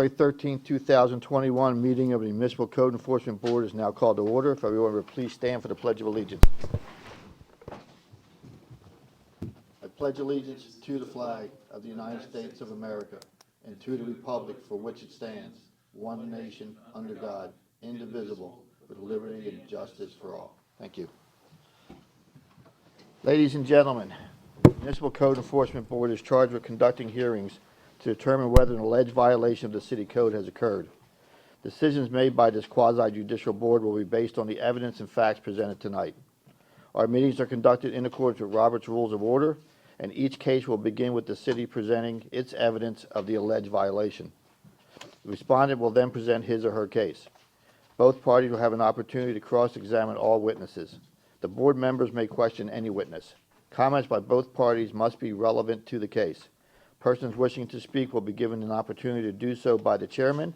February 13, 2021 meeting of the Municipal Code Enforcement Board is now called to order. If everyone would please stand for the Pledge of Allegiance. I pledge allegiance to the flag of the United States of America and to the republic for which it stands, one nation, under God, indivisible, with liberty and justice for all. Thank you. Ladies and gentlemen, the Municipal Code Enforcement Board is charged with conducting hearings to determine whether an alleged violation of the city code has occurred. Decisions made by this quasi-judicial board will be based on the evidence and facts presented tonight. Our meetings are conducted in accordance with Robert's Rules of Order, and each case will begin with the city presenting its evidence of the alleged violation. The respondent will then present his or her case. Both parties will have an opportunity to cross-examine all witnesses. The board members may question any witness. Comments by both parties must be relevant to the case. Persons wishing to speak will be given an opportunity to do so by the chairman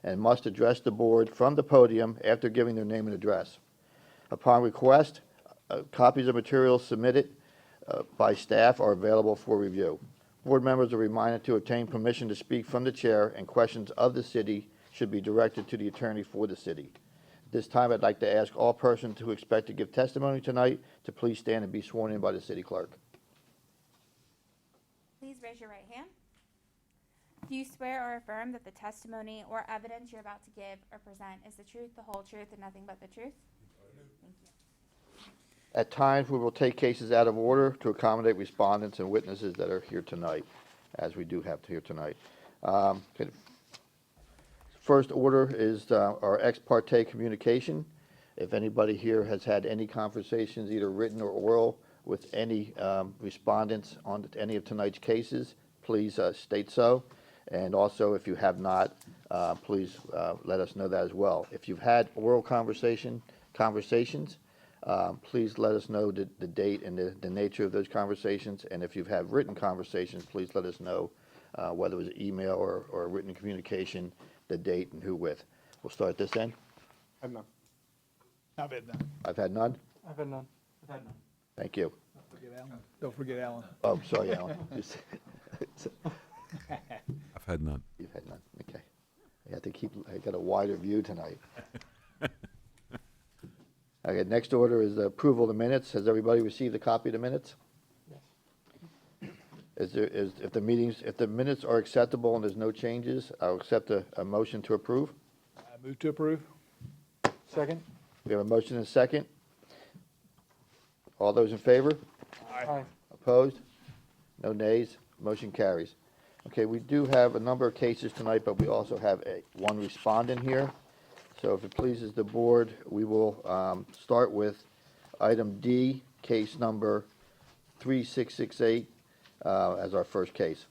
and must address the board from the podium after giving their name and address. Upon request, copies of materials submitted by staff are available for review. Board members are reminded to obtain permission to speak from the chair, and questions of the city should be directed to the attorney for the city. At this time, I'd like to ask all persons who expect to give testimony tonight to please stand and be sworn in by the city clerk. Please raise your right hand. Do you swear or affirm that the testimony or evidence you're about to give or present is the truth, the whole truth, and nothing but the truth? Thank you. At times, we will take cases out of order to accommodate respondents and witnesses that are here tonight, as we do have here tonight. Okay. First order is our ex parte communication. If anybody here has had any conversations, either written or oral, with any respondents on any of tonight's cases, please state so. And also, if you have not, please let us know that as well. If you've had oral conversations, please let us know the date and the nature of those conversations. And if you've had written conversations, please let us know whether it was an email or a written communication, the date and who with. We'll start this end. I've none. I've had none. I've had none. I've had none. I've had none. Thank you. Don't forget Alan. Oh, sorry, Alan. I've had none. You've had none. Okay. I got a wider view tonight. Okay, next order is the approval of the minutes. Has everybody received a copy of the minutes? Yes. If the minutes are acceptable and there's no changes, I'll accept a motion to approve. I move to approve. Second. We have a motion and a second. All those in favor? Aye. Opposed? No nays? Motion carries. Okay, we do have a number of cases tonight, but we also have one respondent here. So if it pleases the board, we will start with item D, case number 3668, as our first case.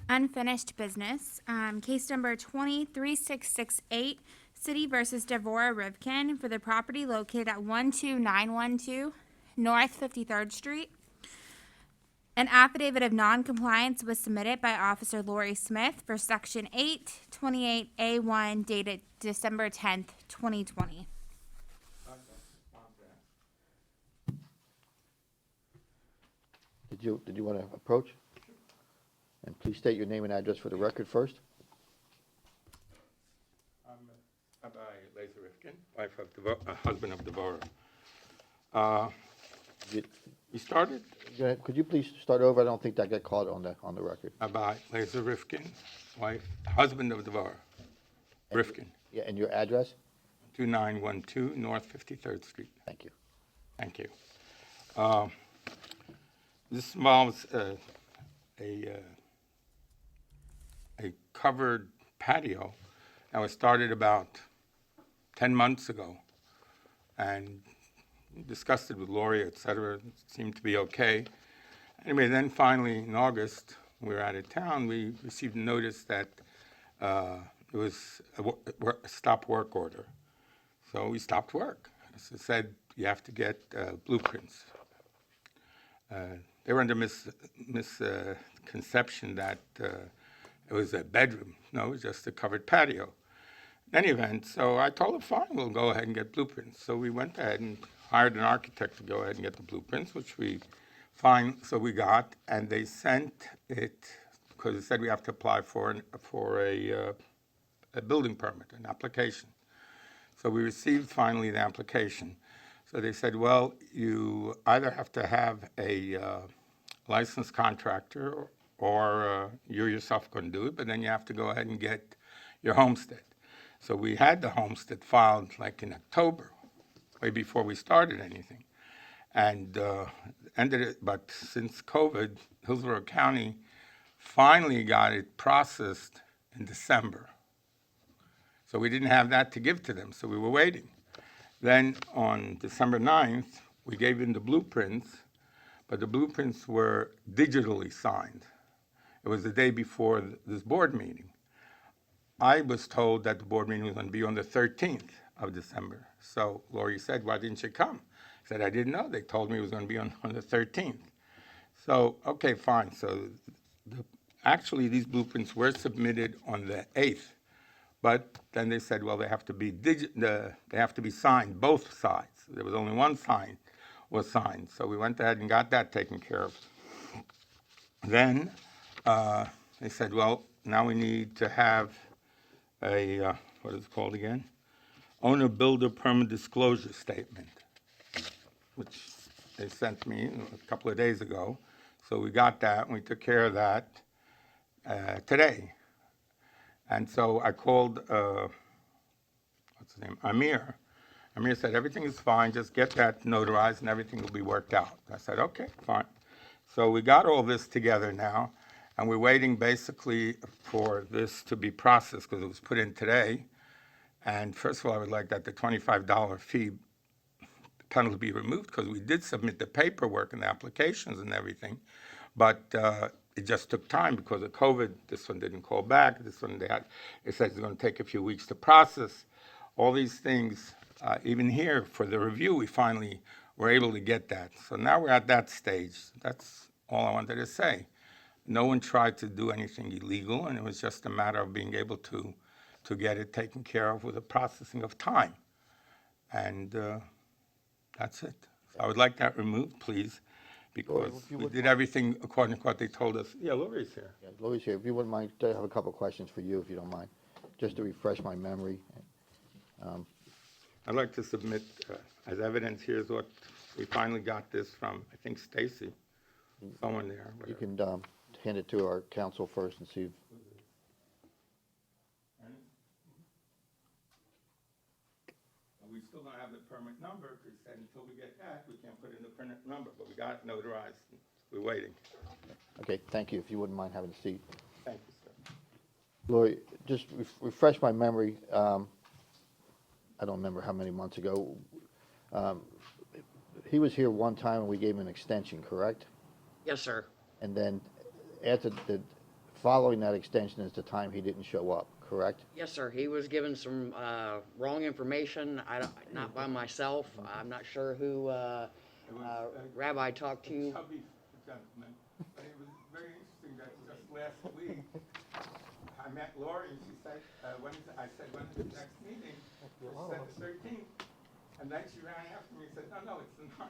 Unfinished business. Case number 23668, City versus Devorah Rivkin for the property located at 12912 North 53rd Street. An affidavit of non-compliance was submitted by Officer Lori Smith for Section 828A1 dated December 10th, 2020. Did you want to approach? And please state your name and address for the record first. I'm Rabbi Laser Rifkin, wife of husband of Devorah. We started. Could you please start over? I don't think that got caught on the record. Rabbi Laser Rifkin, husband of Devorah. Rifkin. Yeah, and your address? 2912 North 53rd Street. Thank you. Thank you. This involves a covered patio that was started about 10 months ago, and discussed it with Lori, et cetera. It seemed to be okay. Anyway, then finally in August, we were out of town, we received a notice that it was a stop work order. So we stopped work. So it said you have to get blueprints. They were under misconception that it was a bedroom. No, it was just a covered patio. In any event, so I told them, fine, we'll go ahead and get blueprints. So we went ahead and hired an architect to go ahead and get the blueprints, which we got, and they sent it, because it said we have to apply for a building permit, an application. So we received finally the application. So they said, well, you either have to have a licensed contractor or you yourself can do it, but then you have to go ahead and get your homestead. So we had the homestead filed like in October, way before we started anything. And ended it, but since COVID, Hillsborough County finally got it processed in December. So we didn't have that to give to them, so we were waiting. Then on December 9th, we gave in the blueprints, but the blueprints were digitally signed. It was the day before this board meeting. I was told that the board meeting was going to be on the 13th of December. So Lori said, why didn't you come? I said, I didn't know. They told me it was going to be on the 13th. So, okay, fine. So actually, these blueprints were submitted on the 8th. But then they said, well, they have to be they have to be signed, both sides. There was only one sign was signed. So we went ahead and got that taken care of. Then they said, well, now we need to have a, what is it called again? Owner-builder permit disclosure statement, which they sent me a couple of days ago. So we got that, and we took care of that today. And so I called, what's his name, Amir. Amir said, everything is fine, just get that notarized and everything will be worked out. I said, okay, fine. So we got all this together now, and we're waiting basically for this to be processed because it was put in today. And first of all, I would like that the $25 fee penalty be removed because we did submit the paperwork and the applications and everything, but it just took time because of COVID. This one didn't call back. This one it said it's going to take a few weeks to process. All these things, even here for the review, we finally were able to get that. So now we're at that stage. That's all I wanted to say. No one tried to do anything illegal, and it was just a matter of being able to get it taken care of with the processing of time. And that's it. So I would like that removed, please, because if you we would did mind. everything according to what they told us. Yeah, Lori's here. Yeah, Lori's here. If you wouldn't mind, I have a couple of questions for you, if you don't mind, just to refresh my memory. I'd like to submit as evidence, here's what we finally got this from, I think Stacy, someone there. You whatever. can hand it to our council first and see if We still don't have the permit number, because until we get that, we can't put in the permit number, but we got it notarized. We're waiting. Okay, thank you. If you wouldn't mind having a seat. Thank you, sir. Lori, just refresh my memory. I don't remember how many months ago. He was here one time and we gave him an extension, correct? Yes, sir. And then following that extension is the time he didn't show up, correct? Yes, sir. He was given some wrong information. Not by myself. I'm not sure who Rabbi talked to. Chubby gentleman, but it was very interesting that just last week, I met Lori and she said, I said, when's the next meeting? She said the 13th. And then she ran after me and said, no, it's the 9th.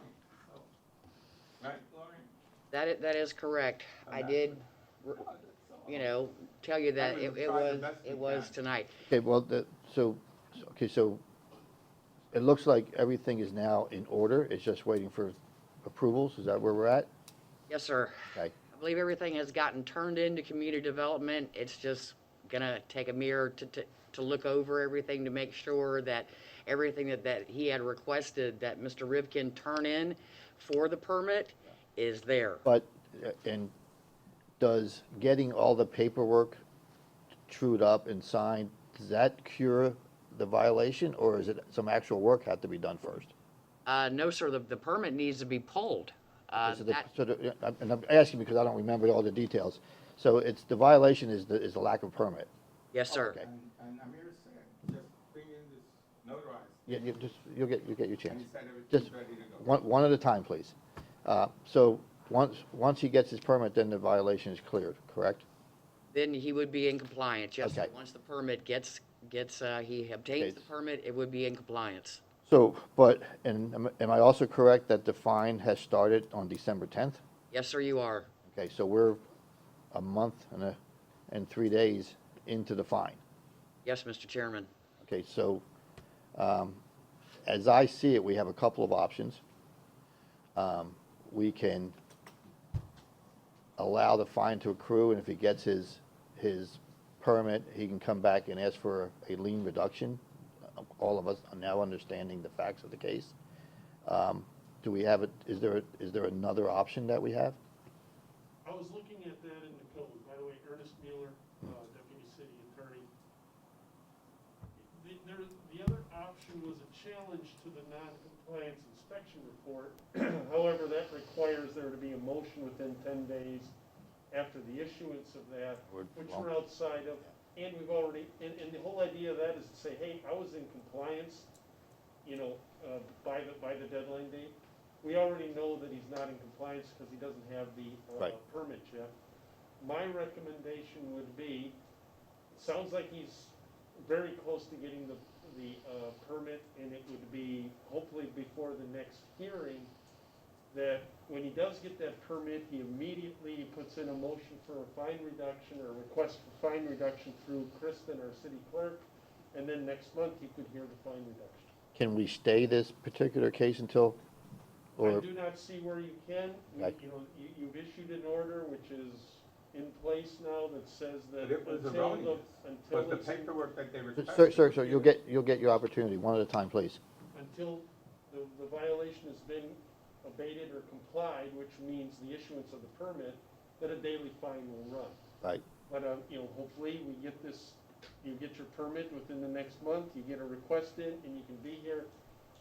So, right, Lori? That is correct. I did, tell you that it was tonight. Okay, well, so it looks like everything is now in order. It's just waiting for approvals. Is that where we're at? Yes, sir. Okay. I believe everything has gotten turned into community development. It's just gonna take a mirror to look over everything to make sure that everything that he had requested that Mr. Rivkin turn in for the permit is there. But, and does getting all the paperwork trued up and signed, does that cure the violation, or is it some actual work had to be done first? No, sir, the permit needs to be pulled. And I'm asking because I don't remember all the details. So it's, the violation is the lack of permit. Yes, sir. Okay. And Amir said, just bring in this notarized. Yeah, you'll get your And chance. he said Just everything's ready to go. one at a time, please. So once he gets his permit, then the violation is cleared, correct? Then he would be in compliance, yes, sir. Okay. Once the permit he obtains the permit, it would be in compliance. So, and am I also correct that the fine has started on December 10th? Yes, sir, you are. Okay, so we're a month and 3 days into the fine. Yes, Mr. Chairman. Okay, so, as I see it, we have a couple of options. We can allow the fine to accrue, and if he gets his permit, he can come back and ask for a lien reduction. All of us are now understanding the facts of the case. Do we have is there another option that we have? I was looking at that in the code, by the way, Ernest Mueller, Deputy City Attorney. The other option was a challenge to the non-compliance inspection report. However, that requires there to be a motion within 10 days after the issuance of that, which we're outside of. And we've already, and the whole idea of that is to say, hey, I was in compliance, by the deadline date. We already know that he's not in compliance because he doesn't have the Right. permit yet. My recommendation would be, it sounds like he's very close to getting the permit, and it would be hopefully before the next hearing, that when he does get that permit, he immediately puts in a motion for a fine reduction or request for fine reduction through Kristen, our city clerk, and then next month he could hear the fine reduction. Can we stay this particular case until, I or, do not see where you can. Right. You've issued an order which is in place now that says that But it was until erroneous. until But the it's, paperwork that they requested. sir, you'll get your opportunity, one at a time, please. until the violation has been abated or complied, which means the issuance of the permit, that a daily fine will run. Right. But, hopefully we get this, you get your permit within the next month, you get a request in, and you can be here.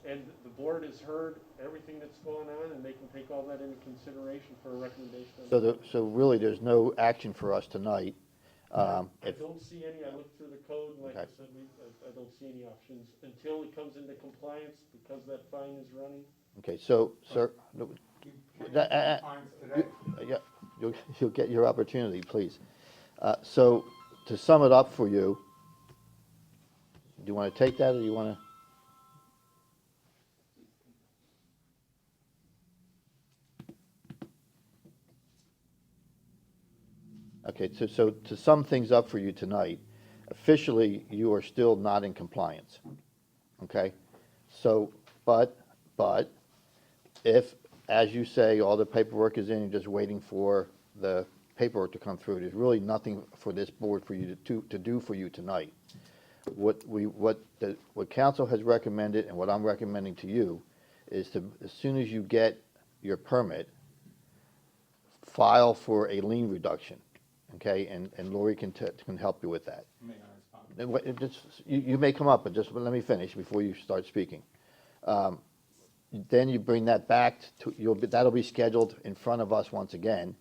And the board has heard everything that's going on, and they can take all that into consideration for a recommendation. So really, there's no action for us tonight. I don't see any, I looked through the code, and like I Okay. said, I don't see any options until it comes into compliance, because that fine is running. Okay, so, sir, that- yeah, you'll get your opportunity, please. So, to sum it up for you, do you want to take that, or do you want to? Okay, so to sum things up for you tonight, officially, you are still not in compliance, okay? So, but, if, as you say, all the paperwork is in, you're just waiting for the paperwork to come through, there's really nothing for this board for you to do for you tonight. What council has recommended, and what I'm recommending to you, is to, as soon as you get your permit, file for a lien reduction, okay? And Lori can help you with that. You may come up, but just let me finish before you start speaking. Then you bring that back that'll be scheduled in front of us once again,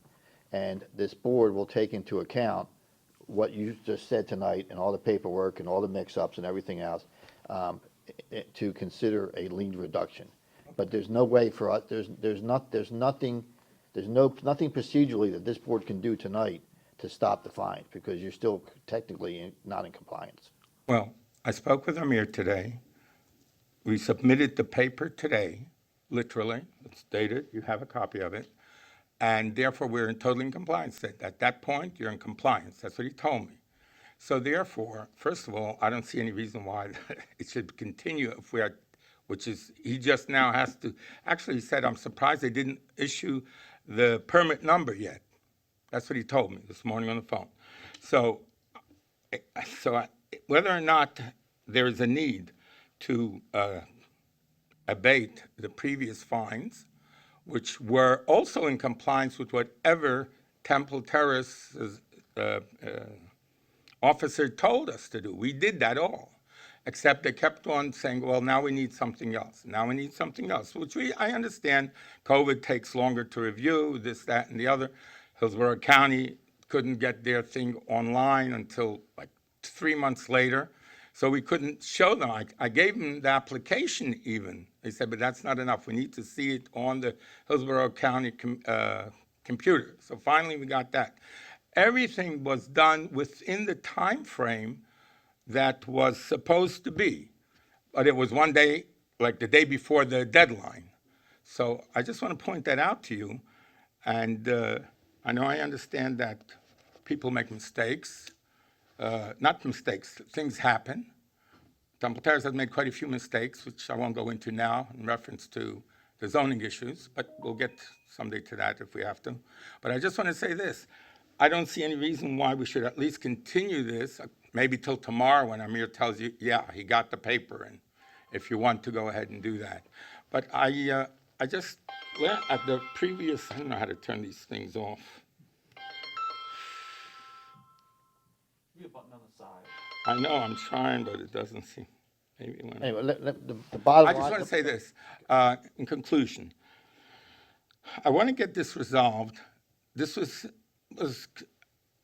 and this board will take into account what you just said tonight and all the paperwork and all the mix-ups and everything else, to consider a lien reduction. But there's no way for us, there's nothing procedurally that this board can do tonight to stop the fines, because you're still technically not in compliance. Well, I spoke with Amir today. We submitted the paper today, literally. It's dated. You have a copy of it. And therefore, we're in total compliance. At that point, you're in compliance. That's what he told me. So therefore, first of all, I don't see any reason why it should continue if we are, which is, he just now has to, actually he said, I'm surprised they didn't issue the permit number yet. That's what he told me this morning on the phone. So whether or not there is a need to abate the previous fines, which were also in compliance with whatever Terrace's officer told us to do. We did that all, except they kept on saying, well, now we need something else. Now we need something else, which I understand. COVID takes longer to review, this, that, and the other. Hillsborough County couldn't get their thing online until like 3 months later. So we couldn't show them. I gave them the application even. They said, but that's not enough. We need to see it on the Hillsborough County computer. So finally we got that. Everything was done within the time frame that was supposed to be. But it was one day, like the day before the deadline. So I just want to point that out to you. And I know I understand that people make mistakes. Not mistakes, things happen. Temple Terrace has made quite a few mistakes, which I won't go into now in reference to the zoning issues, but we'll get someday to that if we have to. But I just want to say this. I don't see any reason why we should at least continue this, maybe till tomorrow when Amir tells you, yeah, he got the paper, and if you want to go ahead and do that. But I just, well, at the previous, I don't know how to turn these things off. Be a button on the side. I know, I'm trying, but it doesn't seem, maybe when. Anyway, the bottom I line. just want to say this, in conclusion. I want to get this resolved. This was,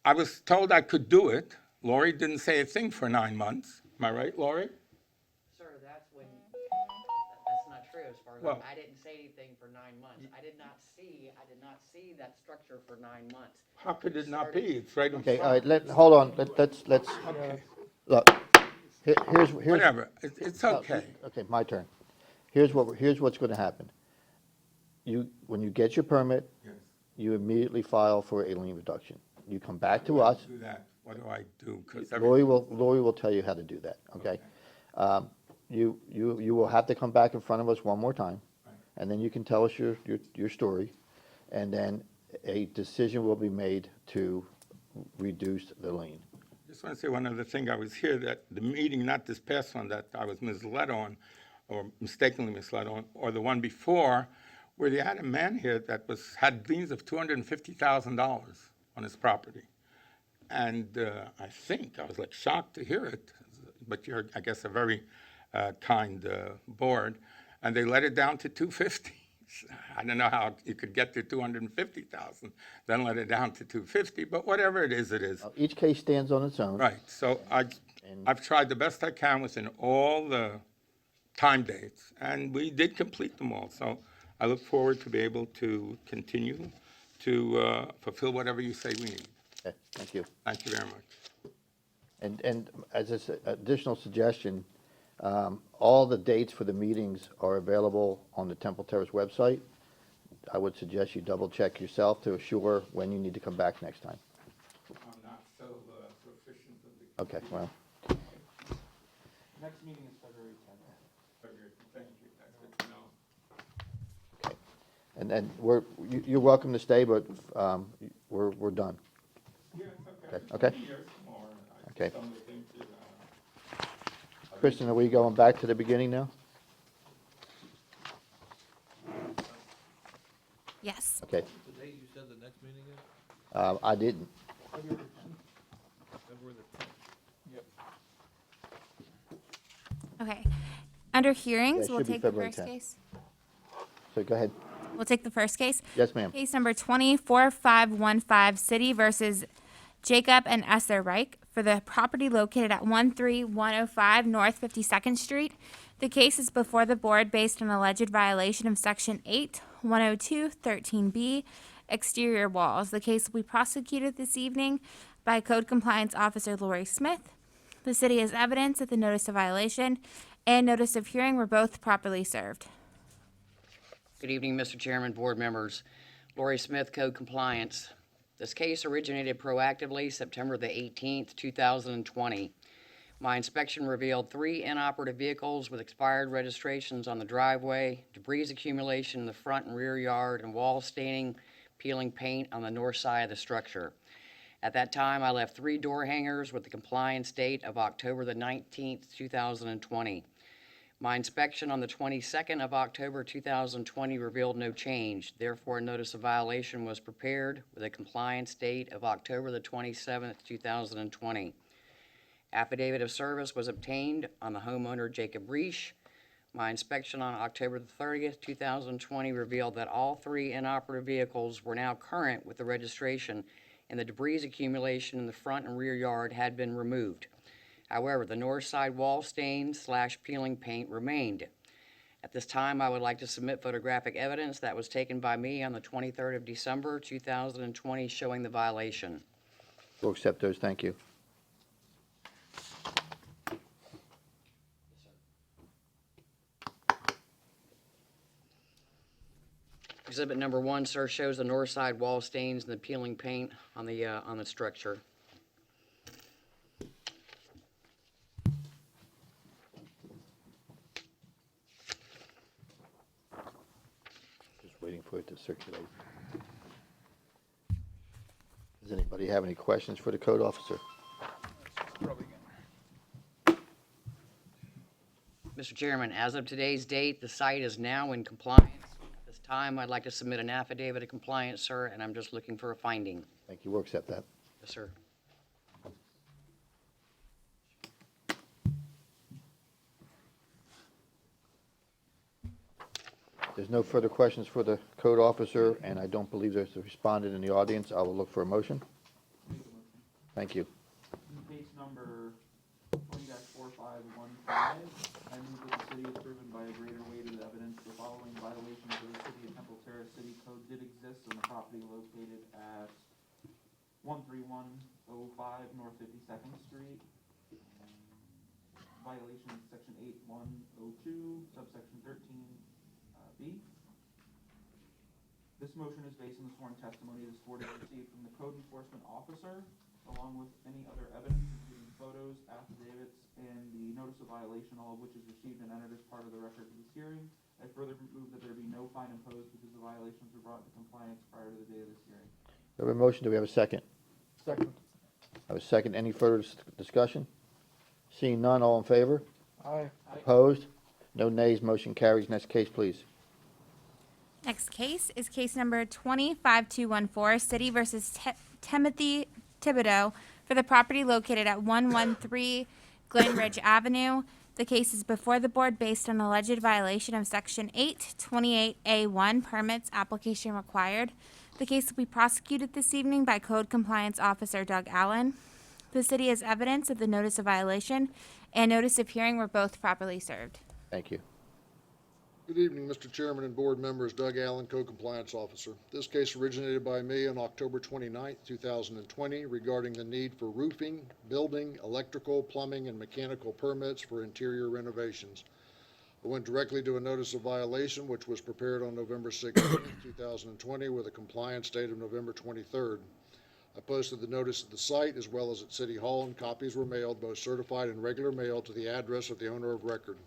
I was told I could do it. Lori didn't say a thing for 9 months. Am I right, Lori? Sir, that's not true as far as, Well- I didn't say anything for 9 months. I did not see that structure for 9 months. How could it not be? It's right in Okay, all front. right, hold on, let's, Okay, look, here's. whatever, it's okay. Okay, my turn. Here's what's gonna happen. When you get your permit, Yes. you immediately file for a lien reduction. You come back to us, Do that. What do I do? 'Cause Lori will tell you how to do that, okay? You will have to come back in front of us one more time, Right. and then you can tell us your story, and then a decision will be made to reduce the lien. Just want to say one other thing. I was here that the meeting, not this past one that I was misled on, or mistakenly misled on, or the one before, where they had a man here that had liens of $250,000 on his property. And I was like shocked to hear it, but you're, I guess, a very kind board, and they let it down to 250. I don't know how you could get to 250,000, then let it down to 250, but whatever it is, it is. Each case stands on its own. Right, so I've tried the best I can within all the time dates, and we did complete them all. So I look forward to be able to continue to fulfill whatever you say we need. Okay, thank you. Thank you very much. And as an additional suggestion, all the dates for the meetings are available on the Temple Terrace website. I would suggest you double check yourself to assure when you need to come back next time. I'm not so proficient with the Okay, well, Next meeting is February 10th. computer. Thank you, that's good to know. and you're welcome to stay, but we're done. Yeah, it's Okay. okay. Years more. I Okay. just don't think Kristen, are we going back to the beginning now? Yes. Okay, The date you said the next meeting is? I didn't. February the 10th. Yep. Okay. Under Yeah, hearings, it we'll should be take the February first 10th. case. So go ahead. We'll take the first case. Yes, ma'am. Case number 24515, City versus Jacob and Esther Reich for the property located at 13105 North 52nd Street. The case is before the board based on alleged violation of Section 8, 102, 13B, exterior walls. The case will be prosecuted this evening by Code Compliance Officer Lori Smith. The city has evidence that the notice of violation and notice of hearing were both properly served. Good evening, Mr. Chairman, board members. Lori Smith, Code Compliance. This case originated proactively September the 18th, 2020. My inspection revealed 3 inoperative vehicles with expired registrations on the driveway, debris accumulation in the front and rear yard, and wall staining, peeling paint on the north side of the structure. At that time, I left 3 door hangers with the compliance date of October the 19th, 2020. My inspection on the 22nd of October 2020 revealed no change. Therefore, a notice of violation was prepared with a compliance date of October the 27th, 2020. Affidavit of service was obtained on the homeowner Jacob Resch. My inspection on October the 30th, 2020 revealed that all 3 inoperative vehicles were now current with the registration, and the debris accumulation in the front and rear yard had been removed. However, the north side wall stain / peeling paint remained. At this time, I would like to submit photographic evidence that was taken by me on the 23rd of December, 2020, showing the violation. We'll accept those, thank you. Exhibit number 1, sir, shows the north side wall stains and the peeling paint on the structure. Just waiting for it to circulate. Does anybody have any questions for the code officer? Mr. Chairman, as of today's date, the site is now in compliance. At this time, I'd like to submit an affidavit of compliance, sir, and I'm just looking for a finding. Thank you. We'll accept that. Yes, sir. There's no further questions for the code officer, and I don't believe there's a respondent in the audience. I will look for a motion. Make a motion. Thank you. In case number 20-4515, I move that the city is proven by a greater weight of evidence the following violations of the City of Temple Terrace City Code did exist on the property located at 13105 North 52nd Street. Violation of section 8102, subsection 13B. This motion is based on the sworn testimony this board has received from the code enforcement officer, along with any other evidence, including photos, affidavits, and the notice of violation, all of which is received and entered as part of the record of this hearing. I further move that there be no fine imposed because the violations were brought into compliance prior to the day of this hearing. We have a motion. Do we have a second? Second. I have a second. Any further discussion? Seeing none, all in favor? Aye. Opposed? No nays. Motion carries. Next case, please. Next case is case number 25214, City versus Timothy Thibodeau for the property located at 113 Glen Ridge Avenue. The case is before the board based on alleged violation of Section 828A1, permits application required. The case will be prosecuted this evening by Code Compliance Officer Doug Allen. The city has evidence of the notice of violation and notice of hearing were both properly served. Thank you. Good evening, Mr. Chairman and board members. Doug Allen, Code Compliance Officer. This case originated by me on October 29, 2020, regarding the need for roofing, building, electrical, plumbing, and mechanical permits for interior renovations. I went directly to a notice of violation, which was prepared on November 16, 2020, with a compliance date of November 23rd. I posted the notice at the site as well as at City Hall, and copies were mailed, both certified and regular mail, to the address of the owner of record.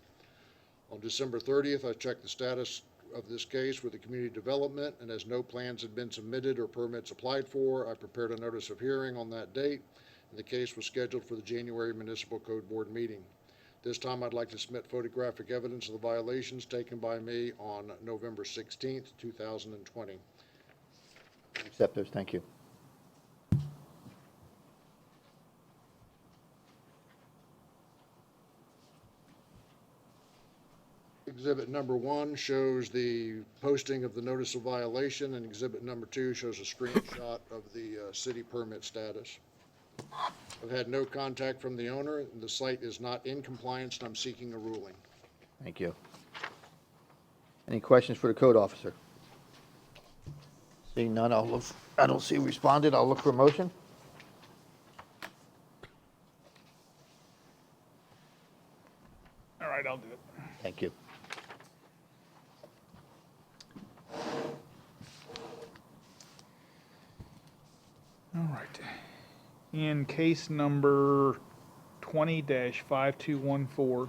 On December 30th, I checked the status of this case with the community development, and as no plans had been submitted or permits applied for, I prepared a notice of hearing on that date, and the case was scheduled for the January Municipal Code Board meeting. This time, I'd like to submit photographic evidence of the violations taken by me on November 16th, 2020. Accept those. Thank you. Exhibit number 1 shows the posting of the notice of violation, and exhibit number 2 shows a screenshot of the city permit status. I've had no contact from the owner, and the site is not in compliance, and I'm seeking a ruling. Thank you. Any questions for the code officer? Seeing none, I don't see responded. I'll look for a motion. All right, I'll do it. Thank you. All right. In case number 20-5214,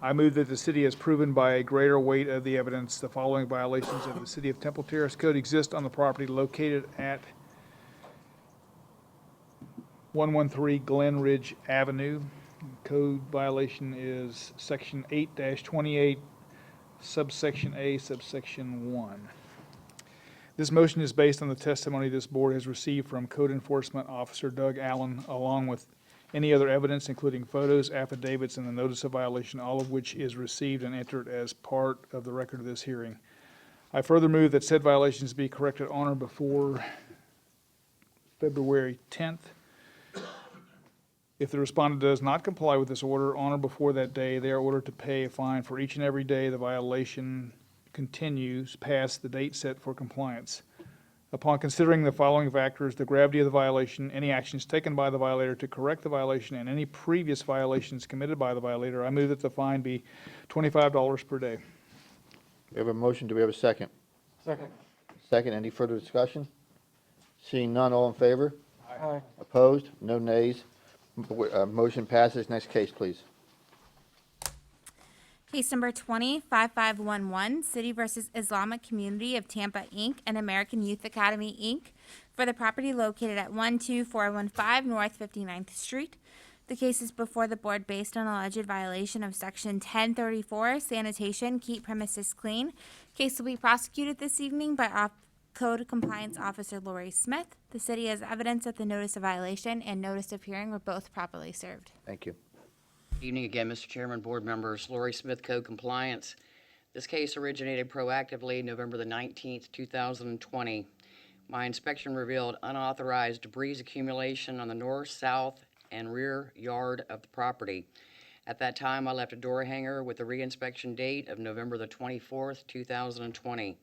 I move that the city has proven by a greater weight of the evidence the following violations of the City of Temple Terrace Code exist on the property located at 113 Glen Ridge Avenue. Code violation is Section 8-28, subsection A, subsection 1. This motion is based on the testimony this board has received from Code Enforcement Officer Doug Allen, along with any other evidence, including photos, affidavits, and the notice of violation, all of which is received and entered as part of the record of this hearing. I further move that said violations be corrected on or before February 10th. If the respondent does not comply with this order on or before that day, they are ordered to pay a fine for each and every day the violation continues past the date set for compliance. Upon considering the following factors, the gravity of the violation, any actions taken by the violator to correct the violation, and any previous violations committed by the violator, I move that the fine be $25 per day. We have a motion. Do we have a second? Second. second. Any further discussion? Seeing none, all in favor? Aye. Opposed? No nays. Motion passes. Next case, please. Case number 20-5511, City versus Islamic Community of Tampa, Inc. and American Youth Academy, Inc. for the property located at 12415 North 59th Street. The case is before the board based on alleged violation of Section 1034, sanitation, keep premises clean. Case will be prosecuted this evening by Code Compliance Officer Lori Smith. The city has evidence that the notice of violation and notice of hearing were both properly served. Thank you. Evening again, Mr. Chairman, board members. Lori Smith, Code Compliance. This case originated proactively November the 19th, 2020. My inspection revealed unauthorized debris accumulation on the north, south, and rear yard of the property. At that time, I left a door hanger with the reinspection date of November the 24th, 2020.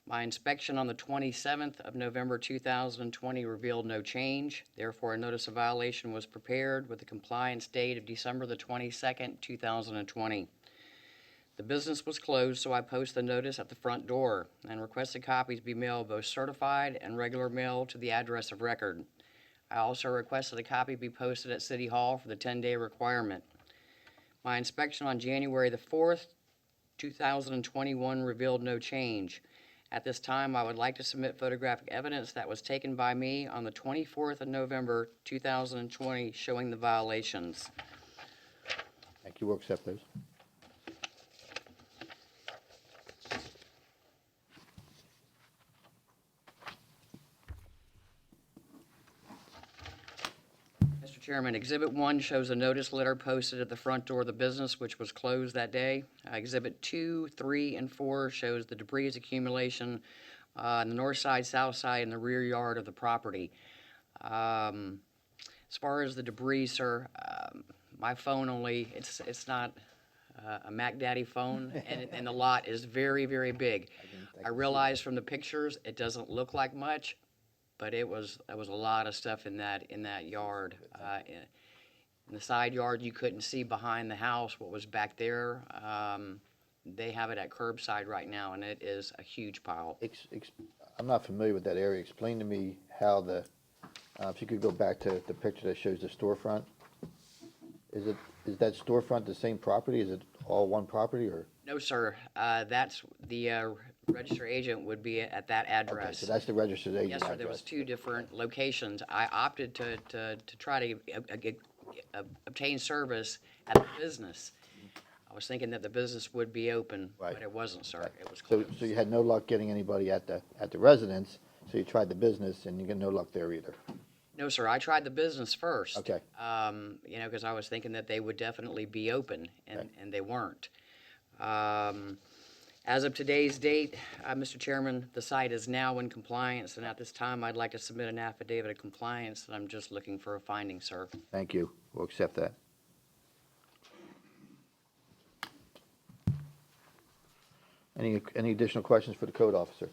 My inspection on the 27th of November 2020 revealed no change. Therefore, a notice of violation was prepared with the compliance date of December the 22nd, 2020. The business was closed, so I posted the notice at the front door and requested copies be mailed both certified and regular mail to the address of record. I also requested a copy be posted at City Hall for the 10-day requirement. My inspection on January the 4th, 2021 revealed no change. At this time, I would like to submit photographic evidence that was taken by me on the 24th of November, 2020, showing the violations. Thank you. We'll accept those. Mr. Chairman, Exhibit 1 shows a notice letter posted at the front door of the business, which was closed that day. Exhibit 2, 3, and 4 shows the debris accumulation on the north side, south side, and the rear yard of the property. As far as the debris, sir, my phone only, it's not a Mac Daddy phone, and the lot is very, very big. I realize from the pictures it doesn't look like much, but there was a lot of stuff in that yard. In the side yard, you couldn't see behind the house what was back there. They have it at curbside right now, and it is a huge pile. I'm not familiar with that area. Explain to me how if you could go back to the picture that shows the storefront. Is that storefront the same property? Is it all one property, or? No, sir. That's the registered agent would be at that address. Okay, so that's the registered agent Yes, sir. address. There was 2 different locations. I opted to try to obtain service at the business. I was thinking that the business would be open, Right. but it wasn't, sir. Right. It was So closed. you had no luck getting anybody at the residence, so you tried the business, and you got no luck there either. No, sir. I tried the business first. Okay. Because I was thinking that they would definitely be open, and they weren't. As of today's date, Mr. Chairman, the site is now in compliance, and at this time, I'd like to submit an affidavit of compliance, and I'm just looking for a finding, sir. Thank you. We'll accept that. Any additional questions for the code officer?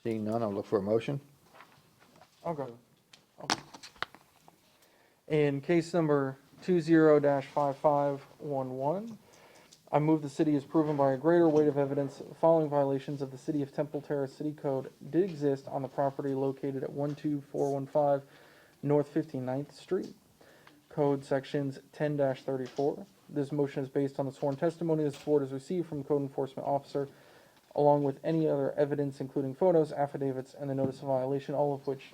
Seeing none, I'll look for a motion. I'll go. In case number 20-5511, I move the city is proven by a greater weight of evidence that the following violations of the City of Temple Terrace City Code did exist on the property located at 12415 North 59th Street. Code Sections 10-34. This motion is based on the sworn testimony this board has received from the Code Enforcement Officer, along with any other evidence, including photos, affidavits, and the notice of violation, all of which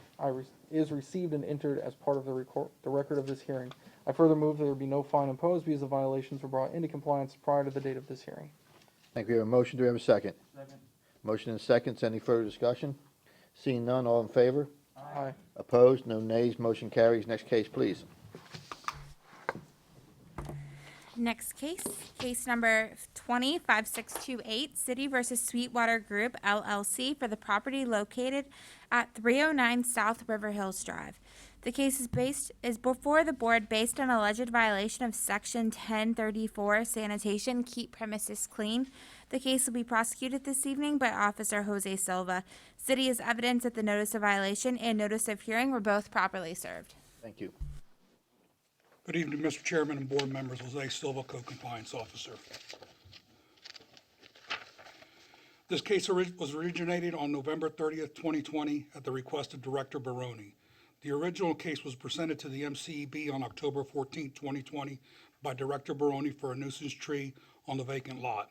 is received and entered as part of the record of this hearing. I further move that there be no fine imposed because the violations were brought into compliance prior to the date of this hearing. Thank you. We have a motion. Do we have a second? Second. Motion and seconds. Any further discussion? Seeing none, all in favor? Aye. Opposed? No nays. Motion carries. Next case, please. Next case, case number 20-5628, City versus Sweetwater Group LLC for the property located at 309 South River Hills Drive. The case is before the board based on alleged violation of Section 1034, sanitation, keep premises clean. The case will be prosecuted this evening by Officer Jose Silva. City has evidence that the notice of violation and notice of hearing were both properly served. Thank you. Good evening, Mr. Chairman and board members. Jose Silva, Code Compliance Officer. This case was originated on November 30th, 2020 at the request of Director Baroni. The original case was presented to the MCEB on October 14th, 2020 by Director Baroni for a nuisance tree on the vacant lot.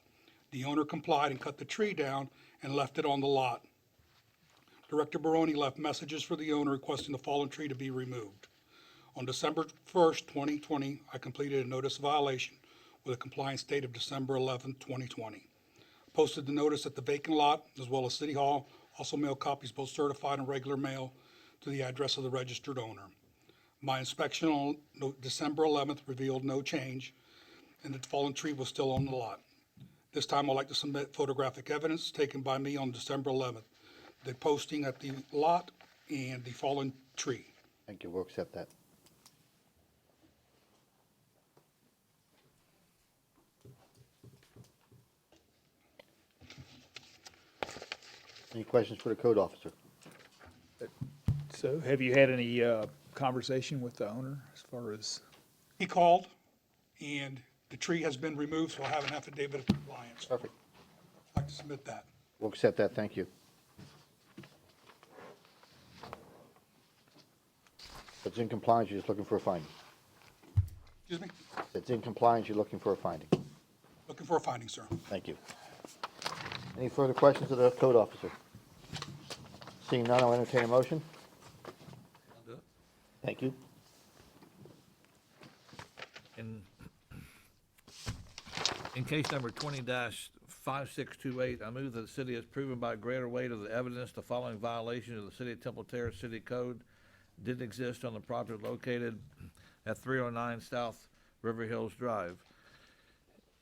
The owner complied and cut the tree down and left it on the lot. Director Baroni left messages for the owner requesting the fallen tree to be removed. On December 1st, 2020, I completed a notice of violation with a compliance date of December 11th, 2020. Posted the notice at the vacant lot as well as City Hall, also mailed copies both certified and regular mail to the address of the registered owner. My inspection on December 11th revealed no change and the fallen tree was still on the lot. This time I'd like to submit photographic evidence taken by me on December 11th, the posting at the lot and the fallen tree. Thank you, we'll accept that. Any questions for the code officer? So have you had any conversation with the owner as far as, He called and the tree has been removed, so I have an affidavit of compliance. Perfect. I'd like to submit that. We'll accept that, thank you. If it's in compliance, you're just looking for a finding. Excuse me? If it's in compliance, you're looking for a finding. Looking for a finding, sir. Thank you. Any further questions of the code officer? Seeing none, I'll entertain a motion. I'll do it. Thank you. In case number 20-5628, I move that the city has proven by greater weight of the evidence the following violation of the City of Temple Terrace City Code did exist on the property located at 309 South River Hills Drive.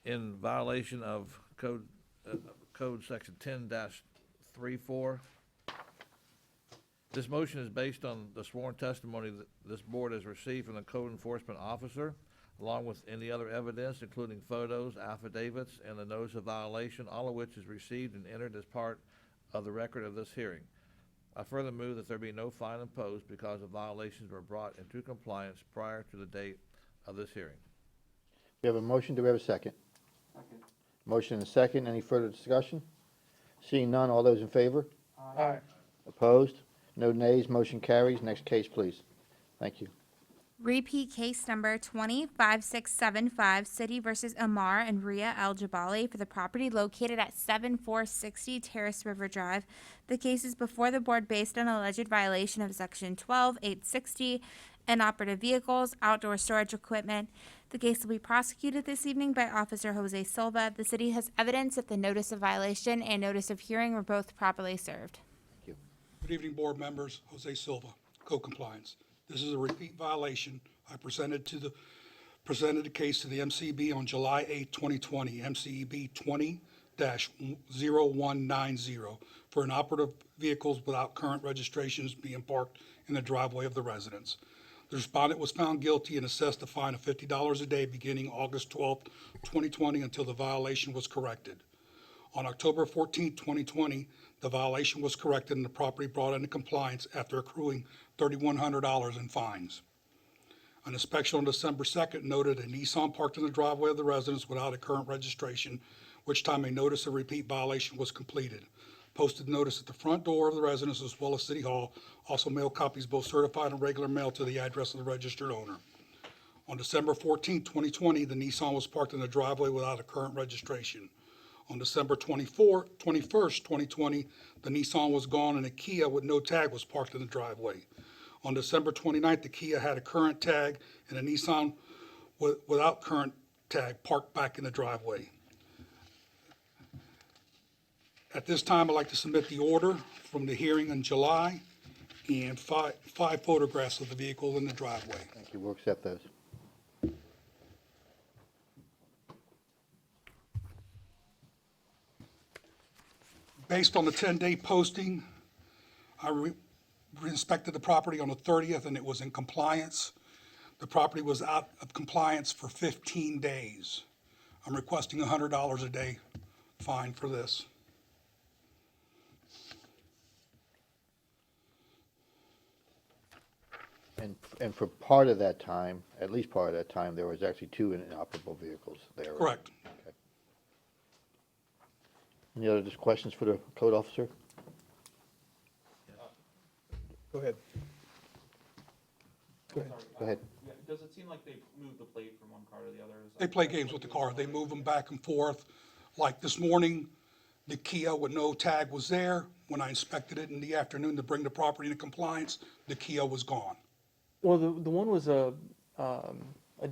In violation of Code Section 10-34. This motion is based on the sworn testimony that this board has received from the code enforcement officer, along with any other evidence, including photos, affidavits, and the notice of violation, all of which is received and entered as part of the record of this hearing. I further move that there be no fine imposed because the violations were brought into compliance prior to the date of this hearing. We have a motion, do we have a second? Second. Motion and a second, any further discussion? Seeing none, all those in favor? Aye. Opposed? No nays, motion carries. Next case, please. Thank you. Repeat case number 205675, City versus Amar and Ria Al Jabali for the property located at 7460 Terrace River Drive. The case is before the board based on alleged violation of Section 12860, inoperative vehicles, outdoor storage equipment. The case will be prosecuted this evening by Officer Jose Silva. The city has evidence that the notice of violation and notice of hearing were both properly served. Thank you. Good evening, board members. Jose Silva, Code Compliance. This is a repeat violation. I presented the case to the MCEB on July 8, 2020, MCEB 20-0190 for inoperative vehicles without current registrations being parked in the driveway of the residence. The respondent was found guilty and assessed a fine of $50 a day beginning August 12, 2020 until the violation was corrected. On October 14, 2020, the violation was corrected and the property brought into compliance after accruing $3,100 in fines. An inspection on December 2nd noted a Nissan parked in the driveway of the residence without a current registration, which time a notice of repeat violation was completed. Posted notice at the front door of the residence as well as City Hall, also mailed copies both certified and regular mail to the address of the registered owner. On December 14, 2020, the Nissan was parked in the driveway without a current registration. On December 21st, 2020, the Nissan was gone and a Kia with no tag was parked in the driveway. On December 29th, the Kia had a current tag and a Nissan without current tag parked back in the driveway. At this time, I'd like to submit the order from the hearing in July and five photographs of the vehicle in the driveway. Thank you. We'll accept those. Based on the 10-day posting, I inspected the property on the 30th and it was in compliance. The property was out of compliance for 15 days. I'm requesting $100 a day fine for this. And for part of that time, at least part of that time, there was actually two inoperable vehicles there. Correct. Any other just questions for the code officer? Go ahead. Go ahead. Sorry, Go ahead. Yeah, does it seem like they moved the plate from one car to the other? Is They that- play games with the car. They move them back and forth. Like this morning, the Kia with no tag was there. When I inspected it in the afternoon to bring the property into compliance, the Kia was gone. Well, the one was a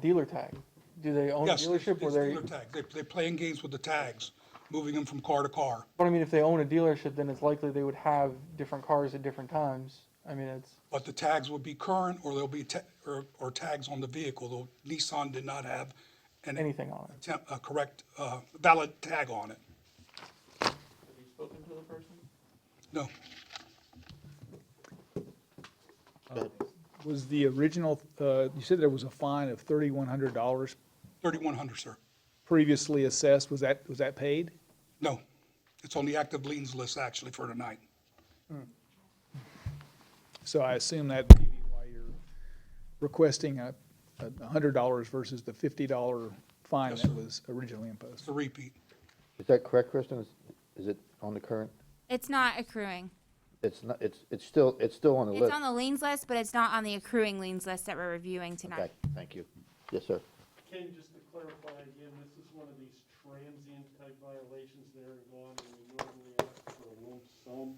dealer tag. Do they own a Yes, it's dealership or they? dealer tag. They're playing games with the tags, moving them from car to car. But I mean, if they own a dealership, then it's likely they would have different cars at different times. I mean, it's, But the tags would be current, or there'll be or tags on the vehicle. The Nissan did not have anything on it. a correct, valid tag on it. Have you spoken to the person? No, Was the original, you said there was a fine of $3,100 3,100, sir. previously assessed. Was that paid? No, it's on the active liens list actually for tonight. So I assume that may be why you're requesting $100 versus the $50 fine Yes, that sir. was originally imposed. It's a repeat. Is that correct, Kristen? Is it on the current? It's not accruing. It's not, it's still on the It's list. on the liens list, but it's not on the accruing liens list that we're reviewing Okay, tonight. thank you. Yes, sir. Ken, just to clarify again, this is one of these transient type violations that are gone, and we normally ask for a lump sum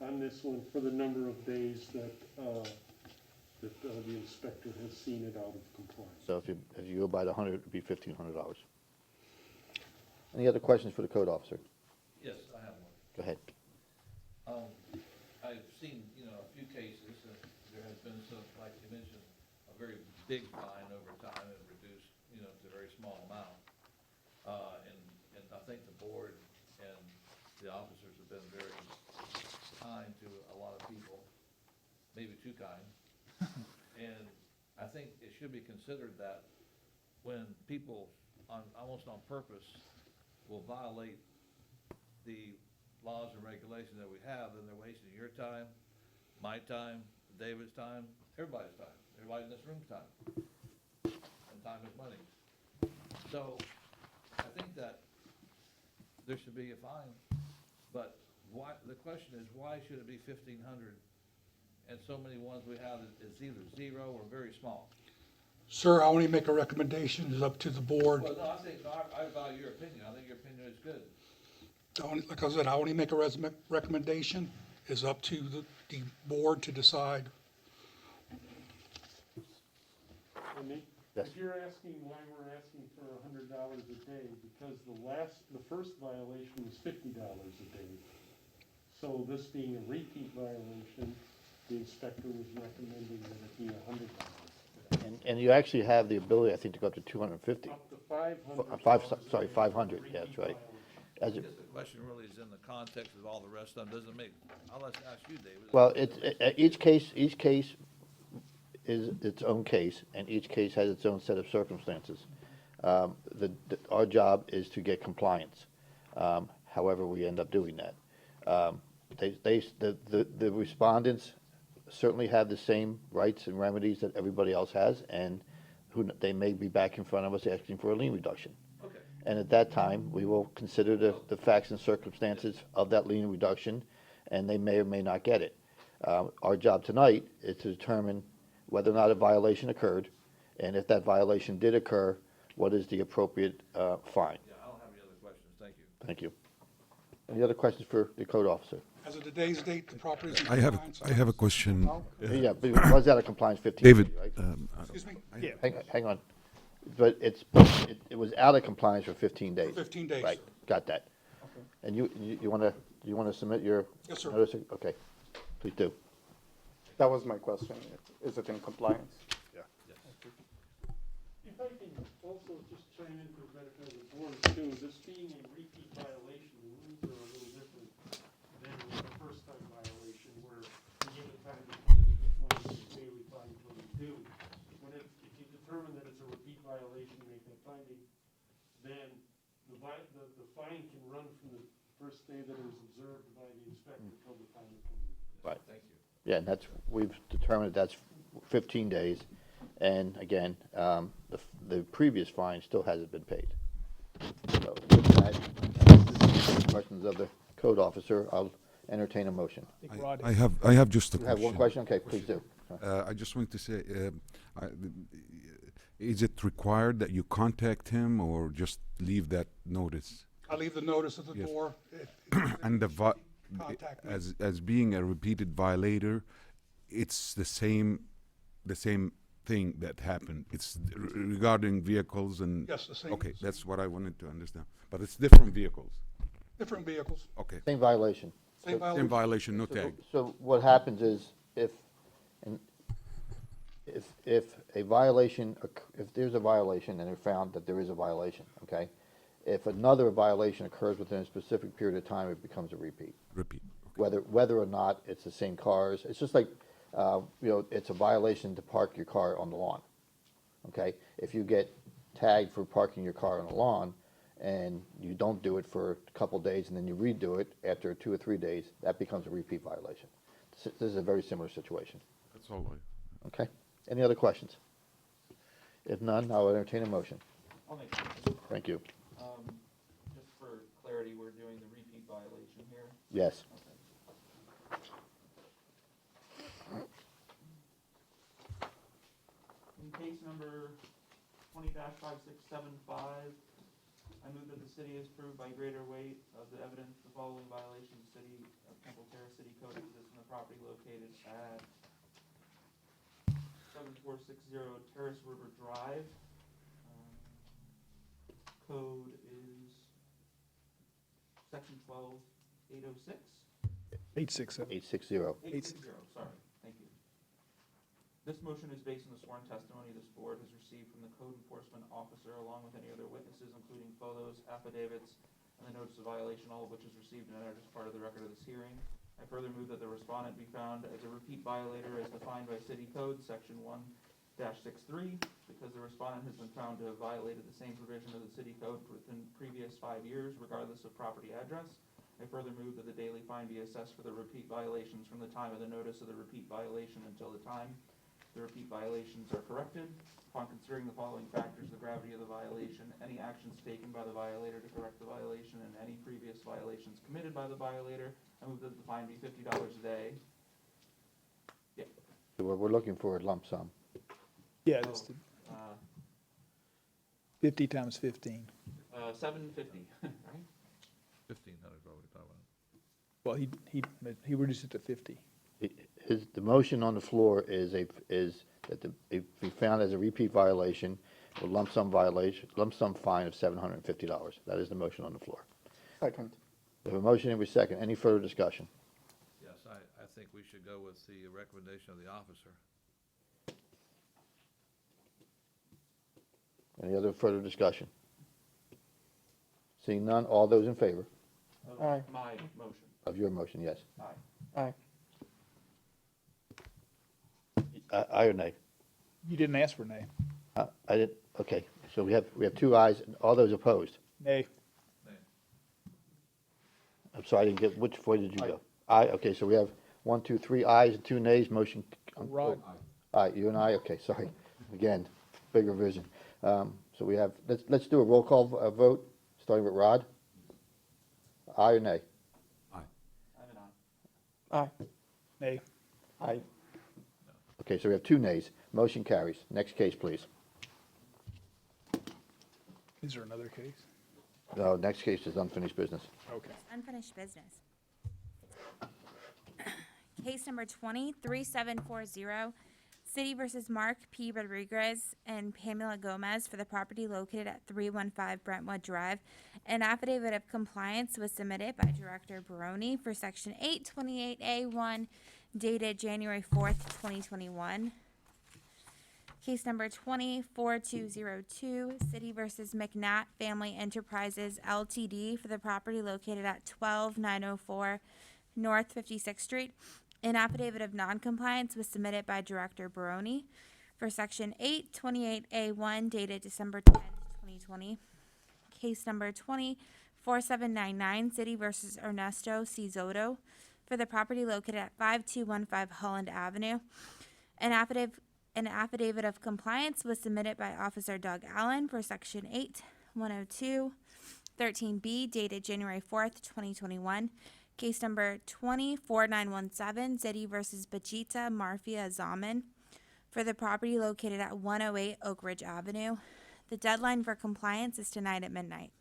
on this one for the number of days that the inspector has seen it out of compliance. So if you go by the 100, it'd be $1,500. Any other questions for the code officer? Yes, I have one. Go ahead. I've seen, a few cases, and there has been some, like you mentioned, a very big fine over time and reduced, to a very small amount. And I think the board and the officers have been very kind to a lot of people, maybe too kind. And I think it should be considered that when people almost on purpose will violate the laws and regulations that we have, then they're wasting your time, my time, David's time, everybody's time, everybody in this room's time. And time is money. So I think that there should be a fine, but the question is, why should it be 1,500? And so many ones we have is either zero or very small. Sir, I only make a recommendation. It's up to the board. Well, no, I value your opinion. I think your opinion is good. Like I said, I only make a recommendation. It's up to the board to decide. And Yes. if you're asking why we're asking for $100 a day, because the first violation was $50 a day. So this being a repeat violation, the inspector was recommending that it be $100. And you actually have the ability, I think, to go up to 250. Up to $500. Sorry, 500, yeah, that's right. I As it, guess the question really is in the context of all the rest of them. Doesn't make, I'll ask you, David. well, each case is its own case, and each case has its own set of circumstances. Our job is to get compliance, however we end up doing that. The respondents certainly have the same rights and remedies that everybody else has, and they may be back in front of us asking for a lien reduction. Okay. And at that time, we will consider the facts and circumstances of that lien reduction, and they may or may not get it. Our job tonight is to determine whether or not a violation occurred, and if that violation did occur, what is the appropriate fine. Yeah, I don't have any other questions. Thank you. Thank you. Any other questions for the code officer? As of today's date, the property is in I have compliance. I have a question. Yeah, but it was out of compliance 15 David, days, right? Excuse me? Hang on. But it was out of compliance for 15 days. 15 days. Right, got that. And you want to submit your? Yes, sir. Notice? Okay, please do. That was my question. Is it in compliance? If I can also just chime in for the benefit of the board too, this being a repeat violation, the rules are a little different than with a first time violation where you give it time to pay the fine, you pay the fine until you do. If you determine that it's a repeat violation, you make that finding, then the fine can run from the first day that it was observed by the inspector until the fine is paid. Right. Thank you. Yeah, and we've determined that's 15 days. And again, the previous fine still hasn't been paid. So with that, questions of the code officer, I'll entertain a motion. I think Rod I have just a You have one question? Okay, please do. I just want to say, is it required that you contact him or just leave that notice? I leave the notice at the Yes. door. And Contact me. as being a repeated violator, it's the same thing that happened. It's regarding vehicles and. Yes, the same. Okay, that's what I wanted to understand. But it's different vehicles. Different vehicles, Okay. Same violation. same Same violation. violation, no tag. So what happens is, if a violation, if there's a violation and they're found that there is a violation, okay? If another violation occurs within a specific period of time, it becomes a repeat. Repeat. Whether or not it's the same cars, it's just like, it's a violation to park your car on the lawn, okay? If you get tagged for parking your car on the lawn, and you don't do it for a couple days, and then you redo it after 2 or 3 days, that becomes a repeat violation. This is a very similar situation, That's all right. okay? Any other questions? If none, I'll entertain a motion. I'll make a motion. Thank you. Just for clarity, we're doing the repeat violation here. Yes. In case number 20-5675, I move that the city is proved by greater weight of the evidence the following violation of City of Temple Terrace City Code exists in the property located at 7460 Terrace River Drive. Code is section 12806. 867. 860. 860, sorry, thank you. This motion is based on the sworn testimony this board has received from the code enforcement officer, along with any other witnesses, including photos, affidavits, and the notice of violation, all of which is received and entered as part of the record of this hearing. I further move that the respondent be found as a repeat violator as defined by city code, section 1-63, because the respondent has been found to have violated the same provision of the city code within previous 5 years, regardless of property address. I further move that the daily fine be assessed for the repeat violations from the time of the notice of the repeat violation until the time the repeat violations are corrected. Upon considering the following factors, the gravity of the violation, any actions taken by the violator to correct the violation, and any previous violations committed by the violator, I move that the fine be $50 a day. Yeah. So we're looking for a lump sum. Yeah, that's the Uh, 50 times 15. $750, right? 1,500 is what we're talking about. Well, he reduced it to 50. The motion on the floor is that it be found as a repeat violation with lump sum fine of $750. That is the motion on the floor. Second. We have a motion and we second. Any further discussion? Yes, I think we should go with the recommendation of the officer. Any other further discussion? Seeing none, all those in favor Of Aye. my motion. of your motion, yes. Aye. Aye. Aye or nay? You didn't ask for nay. I did, okay, so we have 2 ayes, and all those opposed. Nay. I'm sorry, I didn't get, which way did you go? Aye, okay, so we have 1, 2, 3 ayes and 2 nays, motion. Rod? Aye, you and I, okay, sorry. Again, big revision. So we have, let's do a roll call vote, starting with Rod. Aye or nay? I'm an aye. Aye. Nay. Aye. Okay, so we have 2 nays, motion carries. Next case, please. Is there another case? No, next case is unfinished business. Okay. Unfinished business. Case number 20-3740, City versus Mark P. Rodriguez and Pamela Gomez for the property located at 315 Brentwood Drive. An affidavit of compliance was submitted by Director Baroni for Section 828A1 dated January 4th, 2021. Case number 24202, City versus McNatt Family Enterprises LTD for the property located at 12904 North 56th Street. An affidavit of noncompliance was submitted by Director Baroni for Section 828A1 dated December 10th, 2020. Case number 24799, City versus Ernesto C. Zotto for the property located at 5215 Holland Avenue. An affidavit of compliance was submitted by Officer Doug Allen for Section 8102 13B dated January 4th, 2021. Case number 24917, Zeddy versus Bajita Marfia Zaman, for the property located at 108 Oak Ridge Avenue. The deadline for compliance is tonight at midnight.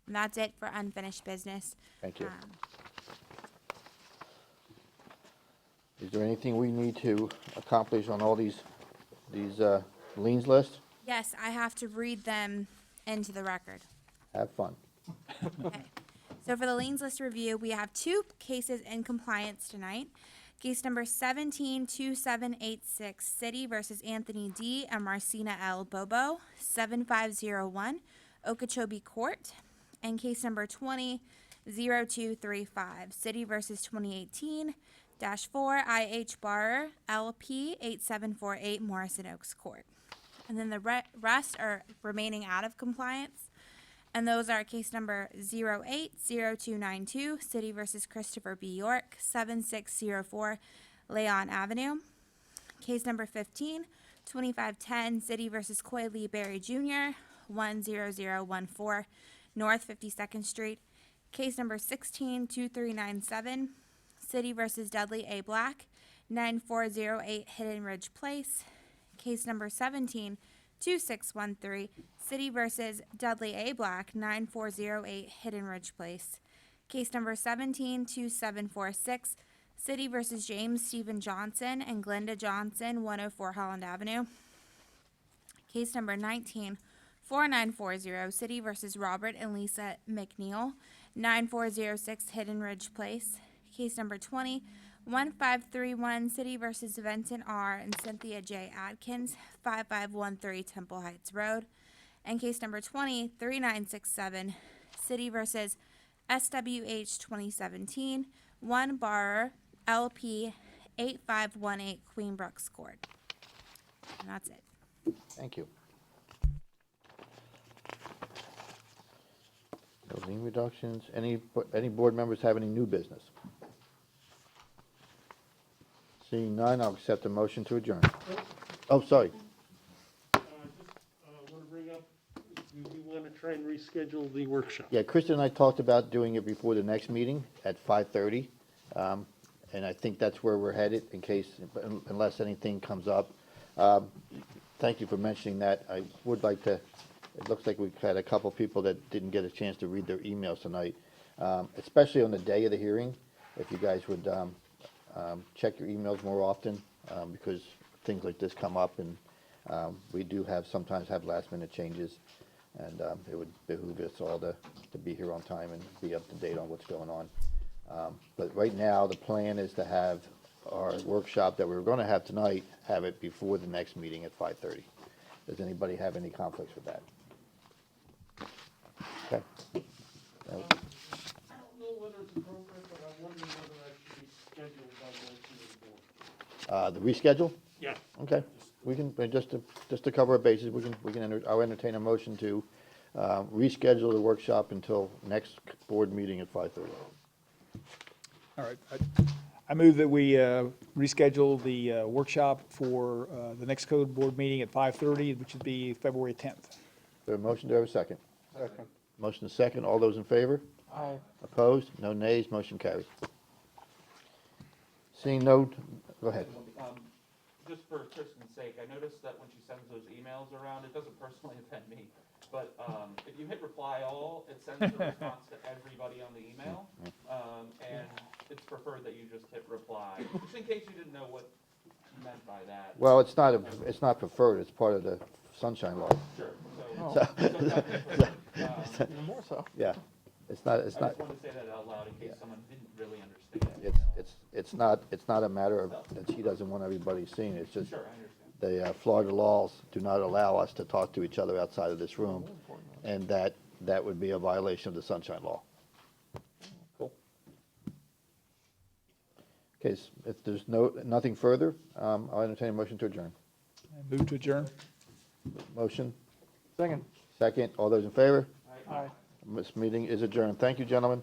And that's it for unfinished business. Thank you. Is there anything we need to accomplish on all these liens lists? Yes, I have to read them into the record. Have fun. Okay. So for the liens list review, we have two cases in compliance tonight. Case number 172786, City versus Anthony D. and Marcina L. Bobo, 7501 Okeechobee Court. And case number 200235, City versus 2018-4 IH Barrer, LP 8748 Morrison Oaks Court. And then the rest are remaining out of compliance. And those are case number 080292, City versus Christopher B. York, 7604 Leon Avenue. Case number 152510, City versus Coy Lee Berry Jr., 10014 North 52nd Street. Case number 162397, City versus Dudley A. Black, 9408 Hidden Ridge Place. Case number 172613, City versus Dudley A. Black, 9408 Hidden Ridge Place. Case number 172746, City versus James Stephen Johnson and Glenda Johnson, 104 Holland Avenue. Case number 194940, City versus Robert and Lisa McNeil, 9406 Hidden Ridge Place. Case number 201531, City versus Vincent R. and Cynthia J. Adkins, 5513 Temple Heights Road. And case number 23967, City versus SWH 2017, 1 Barrer, LP 8518 Queenbrooks Court. And that's it. Thank you. No lien reductions. Any board members have any new business? Seeing none, I'll accept a motion to adjourn. Oh, sorry. Just want to bring up, do you want to try and reschedule the workshop? Yeah, Kristen and I talked about doing it before the next meeting at 5:30. And I think that's where we're headed in case, unless anything comes up. Thank you for mentioning that. I would like to, it looks like we've had a couple people that didn't get a chance to read their emails tonight, especially on the day of the hearing. If you guys would check your emails more often, because things like this come up, and we do sometimes have last-minute changes, and it would behoove us all to be here on time and be up to date on what's going on. But right now, the plan is to have our workshop that we were going to have tonight, have it before the next meeting at 5:30. Does anybody have any conflicts with that? Okay. I don't know whether it's appropriate, but I'm wondering whether that should be scheduled by motion of the board. The reschedule? Yeah. Okay, we can, just to cover our bases, I'll entertain a motion to reschedule the workshop until next board meeting at 5:30. All right. I move that we reschedule the workshop for the next code board meeting at 5:30, which would be February 10th. Is there a motion? Do I have a second? Second. Motion is second. All those in favor? Aye. Opposed? No nays. Motion carries. Seeing no, go ahead. Just for Kristen's sake, I noticed that when she sends those emails around, it doesn't personally offend me, but if you hit reply all, it sends a response to everybody on the email, and it's preferred that you just hit reply, just in case you didn't know what you meant by that. Well, it's not preferred. It's part of the Sunshine Law. Sure, So- Even more so. Yeah, it's not. I just wanted to say that out loud in case someone didn't really understand. It's not a matter of that she doesn't want everybody seeing it. It's just Sure, I understand. the Florida laws do not allow us to talk to each other outside of this room, and that would be a violation of the Sunshine Law. Cool. Okay, if there's nothing further, I'll entertain a motion to adjourn. I move to adjourn. Motion, Second. second. All those in favor? Aye. This meeting is adjourned. Thank you, gentlemen.